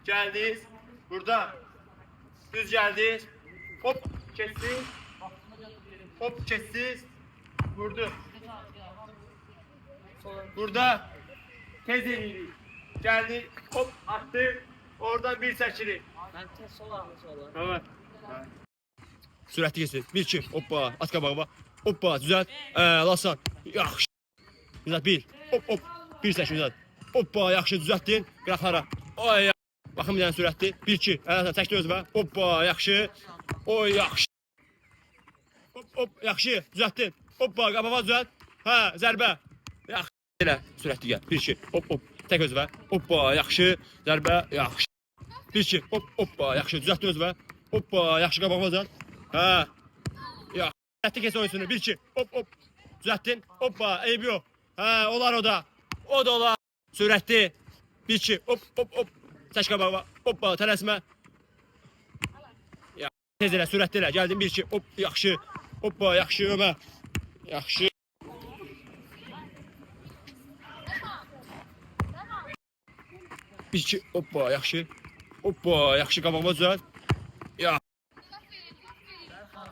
Geldiniz. Burada. Düz geldiniz. Hop kestiniz. Hop kestiniz. Vurdu. Burada. Tez eliyle. Geldi. Hop attı. Oradan bir seçili. Ben tez sola. Tamam. Sürətli keçir. 1-2. Hoppa. At qabağa. Hoppa. Düzəlt. Lasan. Yaxşı. Düzəlt 1. Hop hop. 1 seçim düzəlt. Hoppa. Yaxşı düzəltdin. Qıraqlara. Ay. Baxın bir dənə sürətli. 1-2. Lasan çəkdi özünə. Hoppa. Yaxşı. Oy yaxşı. Hop hop. Yaxşı. Düzəltdin. Hoppa. Qabağa düzəlt. Hə. Zərbə. Yaxşı. Elə. Sürətli gəl. 1-2. Hop hop. Tək özünə. Hoppa. Yaxşı. Zərbə. Yaxşı. 1-2. Hop hoppa. Yaxşı. Düzəltdin özünə. Hoppa. Yaxşı qabağa düzəlt. Ha. Ya. Düzelttin kes oyuncusunu. 1-2. Hop hop. Düzelttin. Hoppa. Eybi yok. Ha. Olar o da. O da olar. Süretli. 1-2. Hop hop hop. Saç kabağa. Hoppa. Tələsmə. Ya. Tez elə. Süretli elə. Geldin 1-2. Hop. Yaxşı. Hoppa. Yaxşı. Ömə. Yaxşı. Bir iki. Hoppa. Yaxşı. Hoppa. Yaxşı. Qabağa düzelt. Ya.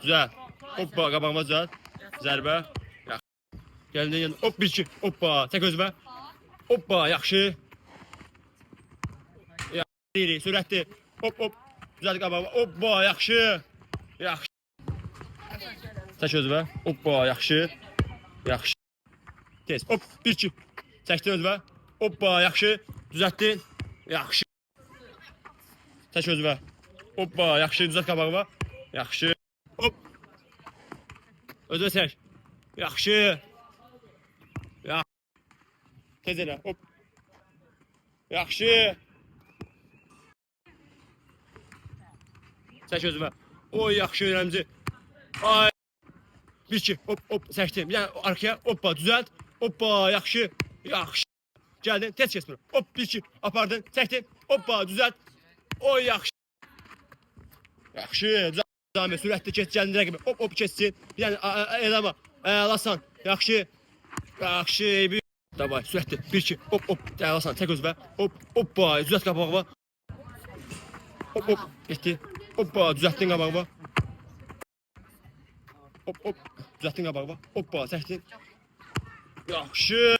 Güzel. Hoppa qabağıma düzelt. Zərbə. Yaxşı. Gəldin yanına. Hop 1-2. Hoppa. Çək özümə. Hoppa. Yaxşı. Yaxşı. Sürətli. Hop hop. Düzelt qabağıma. Hoppa. Yaxşı. Yaxşı. Çək özümə. Hoppa. Yaxşı. Yaxşı. Tez. Hop 1-2. Çəkdin özümə. Hoppa. Yaxşı. Düzəltdin. Yaxşı. Çək özümə. Hoppa. Yaxşı. Düzelt qabağıma. Yaxşı. Hop. Özür çək. Yaxşı. Yaxşı. Tez elə. Hop. Yaxşı. Çək özümə. Oy yaxşı öyrəmci. Ay. 1-2. Hop hop çəkdim. Bir dənə arkaya. Hoppa düzəlt. Hoppa yaxşı. Yaxşı. Gəldin. Tez kes bunu. Hop 1-2. Apardın. Çəkdin. Hoppa düzəlt. Oy yaxşı. Yaxşı. Zahmet sürətli keç gəldin rəqibə. Hop hop keçsin. Bir dənə elama. Lasan. Yaxşı. Yaxşı. Eybi. Davay sürətli. 1-2. Hop hop. Lasan çək özünə. Hop hoppa. Düzəlt qabağa. Hop hop. Getdi. Hoppa düzəltdin qabağa. Hop hop. Düzəltdin qabağa. Hoppa çəkdin. Yaxşı.